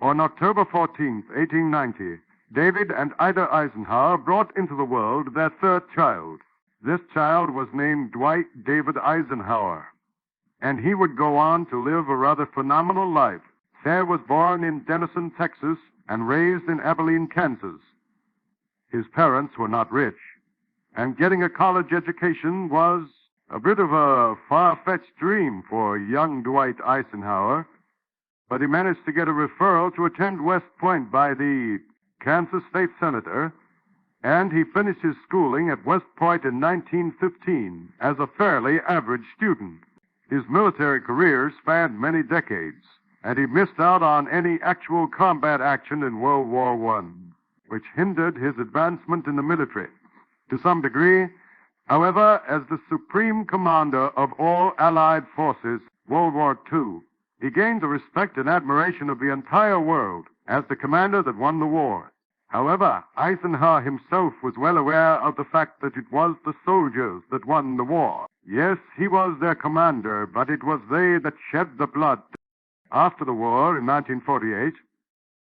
On October 14, 1890, David and Ida Eisenhower brought into the world their third child. This child was named Dwight David Eisenhower, and he would go on to live a rather phenomenal life. Sayre was born in Denison, Texas, and raised in Abilene, Kansas. His parents were not rich, and getting a college education was a bit of a far-fetched dream for young Dwight Eisenhower, but he managed to get a referral to attend West Point by the Kansas State Senator, and he finished his schooling at West Point in 1915 as a fairly average student. His military career spanned many decades, and he missed out on any actual combat action in World War I, which hindered his advancement in the military. To some degree, however, as the supreme commander of all Allied forces, World War II, he gained the respect and admiration of the entire world as the commander that won the war. However, Eisenhower himself was well aware of the fact that it was the soldiers that won the war. Yes, he was their commander, but it was they that shed the blood. After the war, in 1948,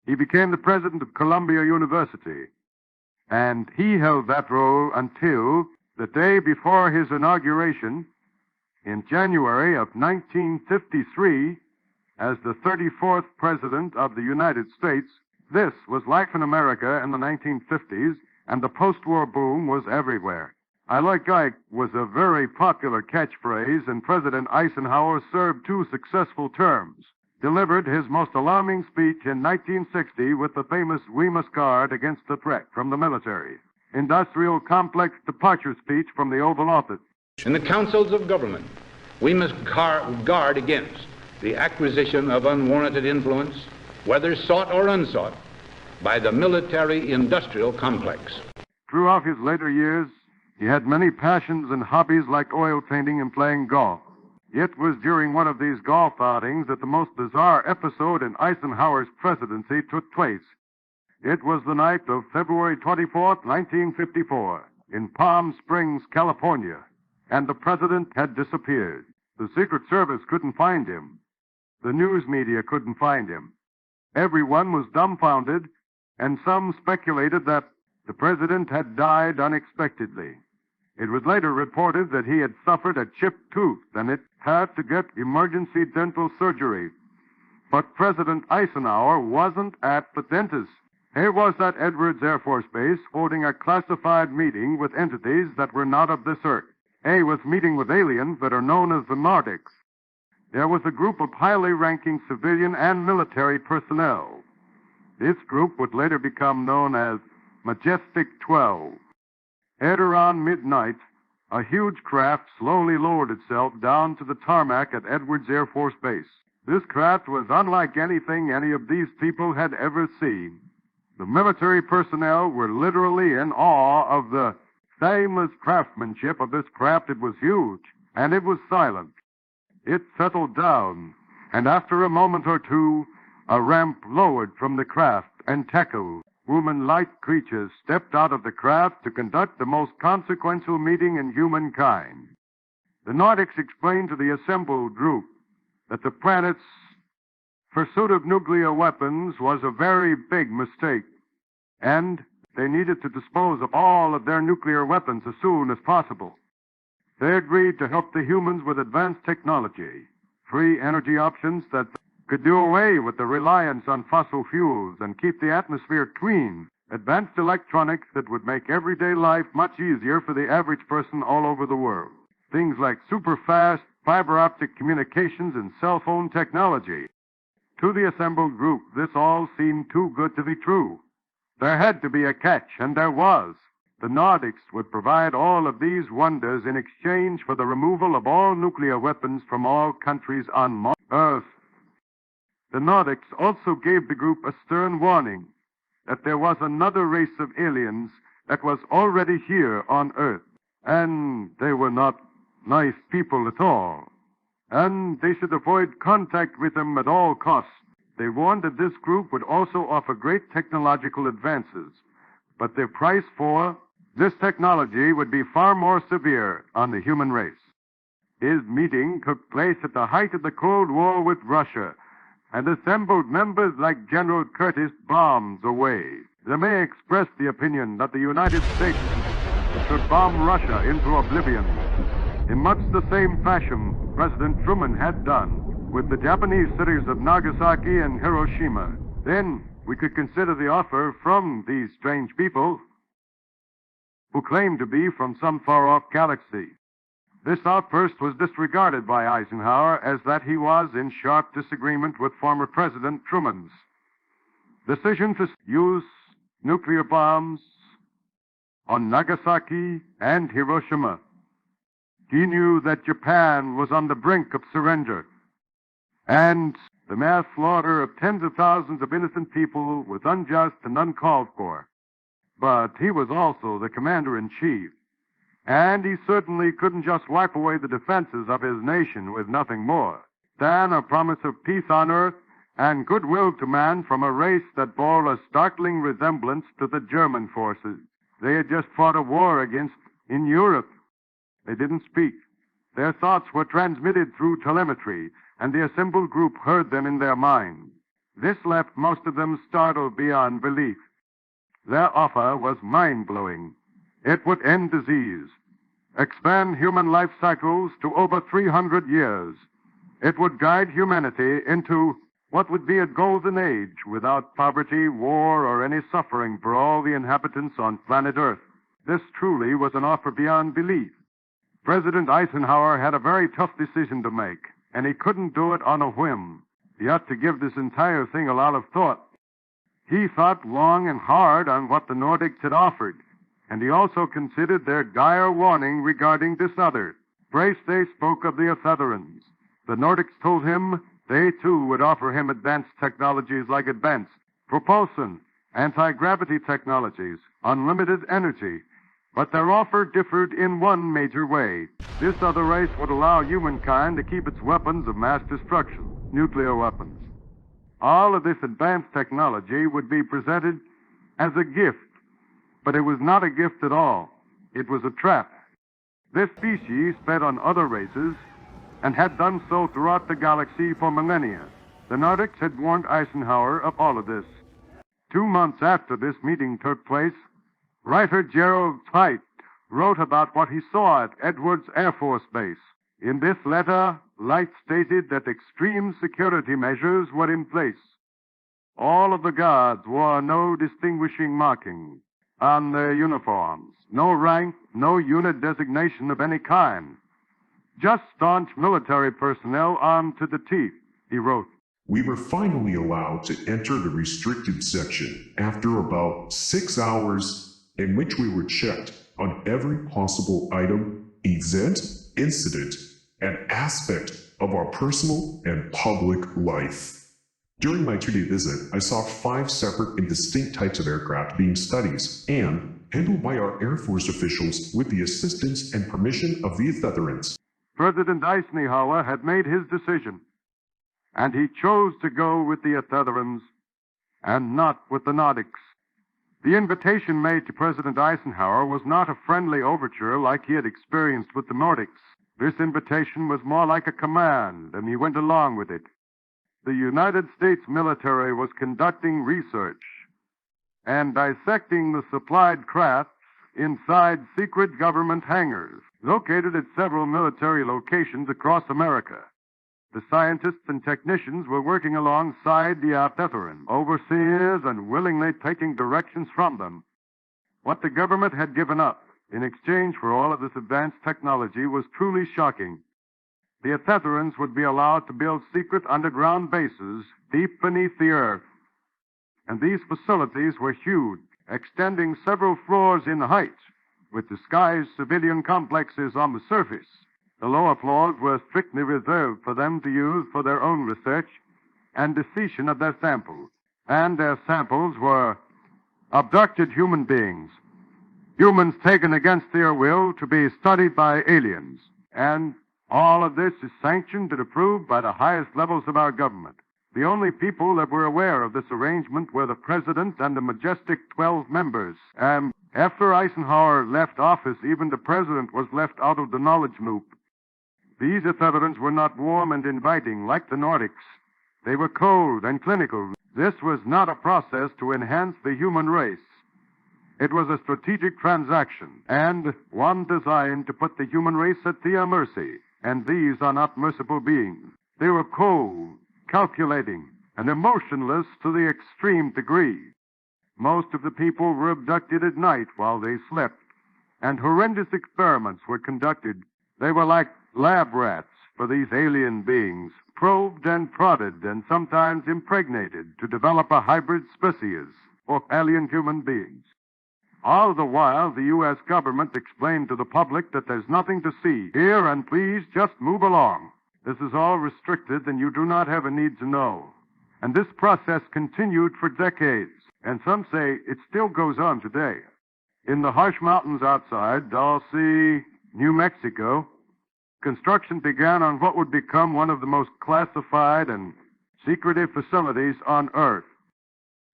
he became the president of Columbia University, and he held that role until the day before his inauguration in January of 1953 as the 34th President of the United States. This was life in America in the 1950s, and the post-war boom was everywhere. "I like Ike" was a very popular catchphrase, and President Eisenhower served 2 successful terms, delivered his most alarming speech in 1960 with the famous "We must guard against the threat from the military," industrial complex departure speech from the Oval Office. In the councils of government, we must guard against the acquisition of unwarranted influence, whether sought or unsought, by the military-industrial complex. Throughout his later years, he had many passions and hobbies like oil painting and playing golf. It was during one of these golf outings that the most bizarre episode in Eisenhower's presidency took place. It was the night of February 24th, 1954, in Palm Springs, California, and the president had disappeared. The Secret Service couldn't find him. The news media couldn't find him. Everyone was dumbfounded, and some speculated that the president had died unexpectedly. It was later reported that he had suffered a chipped tooth and it had to get emergency dental surgery. But President Eisenhower wasn't at the dentist. He was at Edwards Air Force Base holding a classified meeting with entities that were not of this earth. He was meeting with aliens that are known as the Nordics. There was a group of highly ranking civilian and military personnel. This group would later become known as Majestic 12. At around midnight, a huge craft slowly lowered itself down to the tarmac at Edwards Air Force Base. This craft was unlike anything any of these people had ever seen. The military personnel were literally in awe of the seamless craftsmanship of this craft. It was huge, and it was silent. It settled down, and after a moment or two, a ramp lowered from the craft, and tackled. Woman-like creatures stepped out of the craft to conduct the most consequential meeting in humankind. The Nordics explained to the assembled group that the planet's pursuit of nuclear weapons was a very big mistake, and they needed to dispose of all of their nuclear weapons as soon as possible. They agreed to help the humans with advanced technology, free energy options that could do away with the reliance on fossil fuels and keep the atmosphere clean, advanced electronics that would make everyday life much easier for the average person all over the world. Things like super-fast fiber optic communications and cell phone technology. To the assembled group, this all seemed too good to be true. There had to be a catch, and there was. The Nordics would provide all of these wonders in exchange for the removal of all nuclear weapons from all countries on Earth. The Nordics also gave the group a stern warning that there was another race of aliens that was already here on Earth, and they were not nice people at all, and they should avoid contact with them at all costs. They warned that this group would also offer great technological advances, but their price for this technology would be far more severe on the human race. His meeting took place at the height of the Cold War with Russia, and assembled members like General Curtis bombs away. They may express the opinion that the United States should bomb Russia into oblivion in much the same fashion President Truman had done with the Japanese cities of Nagasaki and Hiroshima. Then we could consider the offer from these strange people who claimed to be from some far-off galaxy. This outburst was disregarded by Eisenhower as that he was in sharp disagreement with former President Truman's decision to use nuclear bombs on Nagasaki and Hiroshima. He knew that Japan was on the brink of surrender, and the mass slaughter of tens of thousands of innocent people was unjust and uncalled for. But he was also the commander-in-chief, and he certainly couldn't just wipe away the defenses of his nation with nothing more than a promise of peace on earth and goodwill to man from a race that bore a startling resemblance to the German forces they had just fought a war against in Europe. They didn't speak. Their thoughts were transmitted through telemetry, and the assembled group heard them in their minds. This left most of them startled beyond belief. Their offer was mind-blowing. It would end disease, expand human life cycles to over 300 years. It would guide humanity into what would be a golden age without poverty, war, or any suffering for all the inhabitants on planet Earth. This truly was an offer beyond belief. President Eisenhower had a very tough decision to make, and he couldn't do it on a whim. He had to give this entire thing a lot of thought. He thought long and hard on what the Nordics had offered, and he also considered their dire warning regarding this other. Brace, they spoke of the Eartherans. The Nordics told him they, too, would offer him advanced technologies like advanced propulsion, anti-gravity technologies, unlimited energy. But their offer differed in one major way. This other race would allow humankind to keep its weapons of mass destruction, nuclear weapons. All of this advanced technology would be presented as a gift, but it was not a gift at all. It was a trap. This species fed on other races and had done so throughout the galaxy for millennia. The Nordics had warned Eisenhower of all of this. 2 months after this meeting took place, writer Gerald Tite wrote about what he saw at Edwards Air Force Base. In this letter, Light stated that extreme security measures were in place. All of the guards wore no distinguishing markings on their uniforms, no rank, no unit designation of any kind. Just staunch military personnel armed to the teeth, he wrote. We were finally allowed to enter the restricted section after about 6 hours in which we were checked on every possible item, event, incident, and aspect of our personal and public life. During my 2-day visit, I saw 5 separate and distinct types of aircraft being studied and handled by our Air Force officials with the assistance and permission of the Eartherans. President Eisenhower had made his decision, and he chose to go with the Eartherans and not with the Nordics. The invitation made to President Eisenhower was not a friendly overture like he had experienced with the Nordics. This invitation was more like a command, and he went along with it. The United States military was conducting research and dissecting the supplied crafts inside secret government hangars located at several military locations across America. The scientists and technicians were working alongside the Eartherans, overseers, and willingly taking directions from them. What the government had given up in exchange for all of this advanced technology was truly shocking. The Eartherans would be allowed to build secret underground bases deep beneath the earth. And these facilities were huge, extending several floors in height, with disguised civilian complexes on the surface. The lower floors were strictly reserved for them to use for their own research and dissection of their samples. And their samples were abducted human beings, humans taken against their will to be studied by aliens. And all of this is sanctioned and approved by the highest levels of our government. The only people that were aware of this arrangement were the President and the majestic 12 members. After Eisenhower left office, even the President was left out of the knowledge loop. These Eartherans were not warm and inviting like the Nordics. They were cold and clinical. This was not a process to enhance the human race. It was a strategic transaction, and one designed to put the human race at their mercy, and these are not merciful beings. They were cold, calculating, and emotionless to the extreme degree. Most of the people were abducted at night while they slept, and horrendous experiments were conducted. They were like lab rats for these alien beings, probed and prodded and sometimes impregnated to develop a hybrid species or alien human beings. All the while, the U.S. government explained to the public that there's nothing to see here, and please just move along. This is all restricted, and you do not have a need to know. And this process continued for decades, and some say it still goes on today. In the harsh mountains outside Dulce, New Mexico, construction began on what would become one of the most classified and secretive facilities on Earth.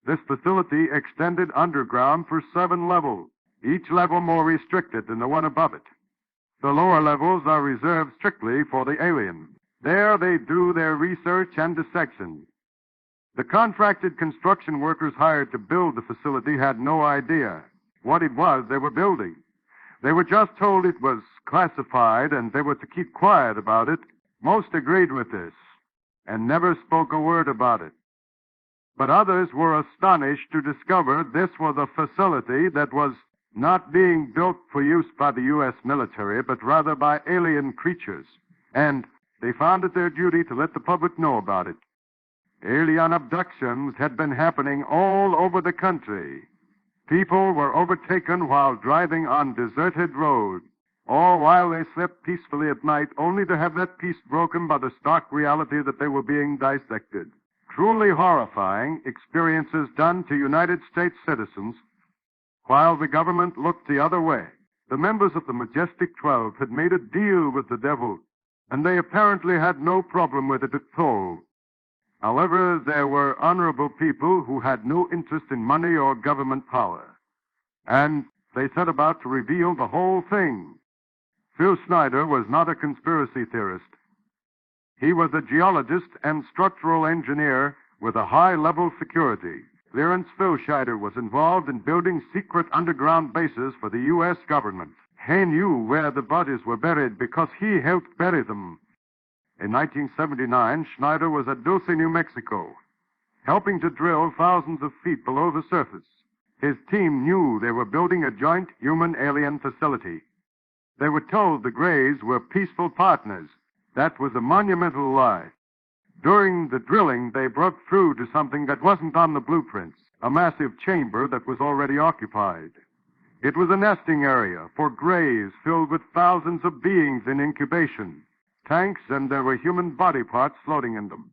This facility extended underground for 7 levels, each level more restricted than the one above it. The lower levels are reserved strictly for the alien. There they do their research and dissection. The contracted construction workers hired to build the facility had no idea what it was they were building. They were just told it was classified and they were to keep quiet about it. Most agreed with this and never spoke a word about it. But others were astonished to discover this was a facility that was not being built for use by the U.S. military, but rather by alien creatures. And they found it their duty to let the public know about it. Alien abductions had been happening all over the country. People were overtaken while driving on deserted roads, or while they slept peacefully at night, only to have that peace broken by the stark reality that they were being dissected. Truly horrifying experiences done to United States citizens while the government looked the other way. The members of the Majestic 12 had made a deal with the devil, and they apparently had no problem with it at all. However, there were honorable people who had no interest in money or government power, and they set about to reveal the whole thing. Phil Schneider was not a conspiracy theorist. He was a geologist and structural engineer with a high-level security. Clarence Phil Schneider was involved in building secret underground bases for the U.S. government. He knew where the bodies were buried because he helped bury them. In 1979, Schneider was at Dulce, New Mexico, helping to drill thousands of feet below the surface. His team knew they were building a joint human-alien facility. They were told the Greys were peaceful partners. That was a monumental lie. During the drilling, they broke through to something that wasn't on the blueprints, a massive chamber that was already occupied. It was a nesting area for Greys filled with thousands of beings in incubation, tanks, and there were human body parts floating in them.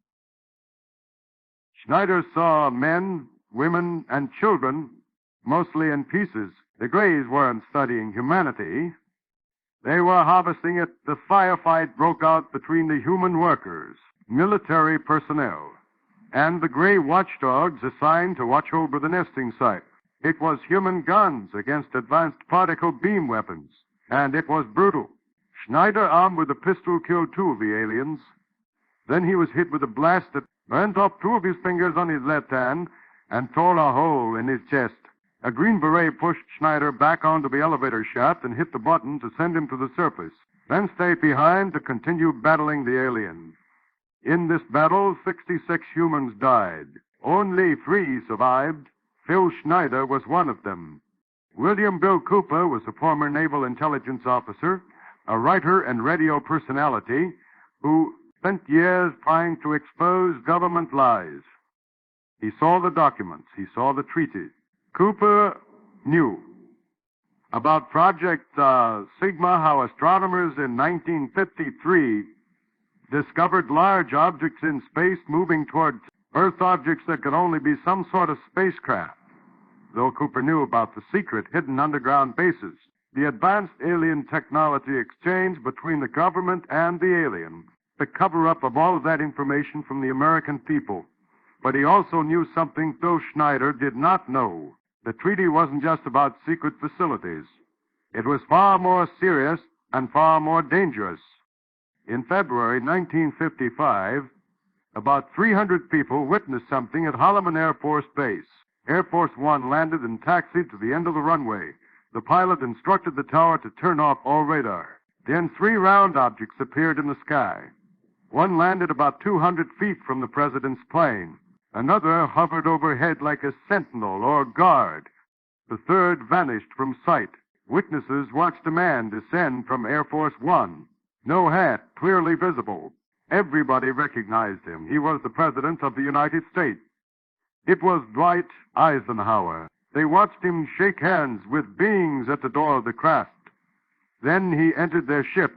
Schneider saw men, women, and children, mostly in pieces. The Greys weren't studying humanity. They were harvesting it. The firefight broke out between the human workers, military personnel, and the Grey watchdogs assigned to watch over the nesting site. It was human guns against advanced particle beam weapons, and it was brutal. Schneider, armed with a pistol, killed 2 of the aliens. Then he was hit with a blast that burnt off 2 of his fingers on his left hand and tore a hole in his chest. A Green Beret pushed Schneider back onto the elevator shaft and hit the button to send him to the surface, then stayed behind to continue battling the alien. In this battle, 66 humans died. Only 3 survived. Phil Schneider was one of them. William Bill Cooper was a former naval intelligence officer, a writer and radio personality who spent years trying to expose government lies. He saw the documents. He saw the treaties. Cooper knew about Project Sigma, how astronomers in 1953 discovered large objects in space moving toward Earth, objects that could only be some sort of spacecraft. Though Cooper knew about the secret hidden underground bases, the advanced alien technology exchange between the government and the alien, the cover-up of all of that information from the American people. But he also knew something Phil Schneider did not know. The treaty wasn't just about secret facilities. It was far more serious and far more dangerous. In February 1955, About 300 people witnessed something at Holloman Air Force Base. Air Force One landed and taxied to the end of the runway. The pilot instructed the tower to turn off all radar. Then 3 round objects appeared in the sky. One landed about 200 feet from the president's plane. Another hovered overhead like a sentinel or guard. The third vanished from sight. Witnesses watched a man descend from Air Force One. No hat, clearly visible. Everybody recognized him. He was the President of the United States. It was Dwight Eisenhower. They watched him shake hands with beings at the door of the craft. Then he entered their ship.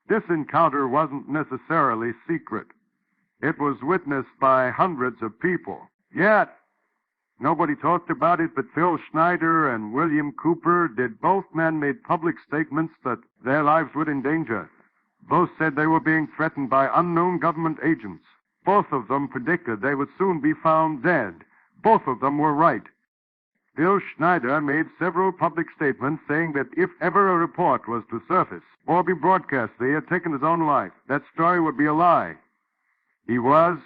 This encounter wasn't necessarily secret. It was witnessed by hundreds of people. Yet, nobody talked about it but Phil Schneider and William Cooper did. Both men made public statements that their lives were in danger. Both said they were being threatened by unknown government agents. Both of them predicted they would soon be found dead. Both of them were right. Phil Schneider made several public statements saying that if ever a report was to surface or be broadcast that he had taken his own life, that story would be a lie. He was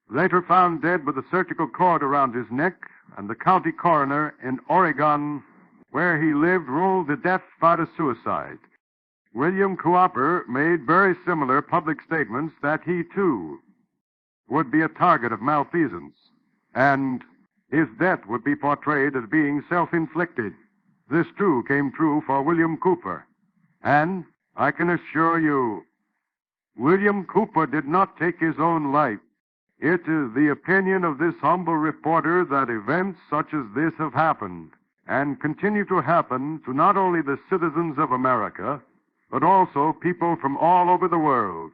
later found dead with a surgical cord around his neck, and the county coroner in Oregon, where he lived, ruled the death by suicide. William Cooper made very similar public statements that he, too, would be a target of malfeasance, and his death would be portrayed as being self-inflicted. This, too, came true for William Cooper. And I can assure you, William Cooper did not take his own life. It is the opinion of this humble reporter that events such as this have happened and continue to happen to not only the citizens of America, but also people from all over the world.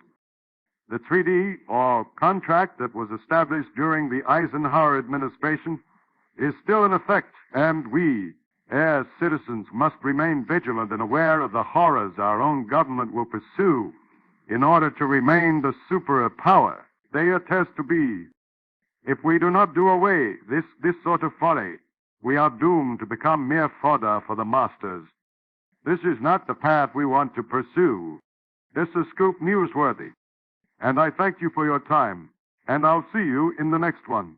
The treaty or contract that was established during the Eisenhower administration is still in effect, and we, as citizens, must remain vigilant and aware of the horrors our own government will pursue in order to remain the superpower they attest to be. If we do not do away this sort of folly, we are doomed to become mere fodder for the masters. This is not the path we want to pursue. This is Scoop Newsworthy, and I thank you for your time, and I'll see you in the next one.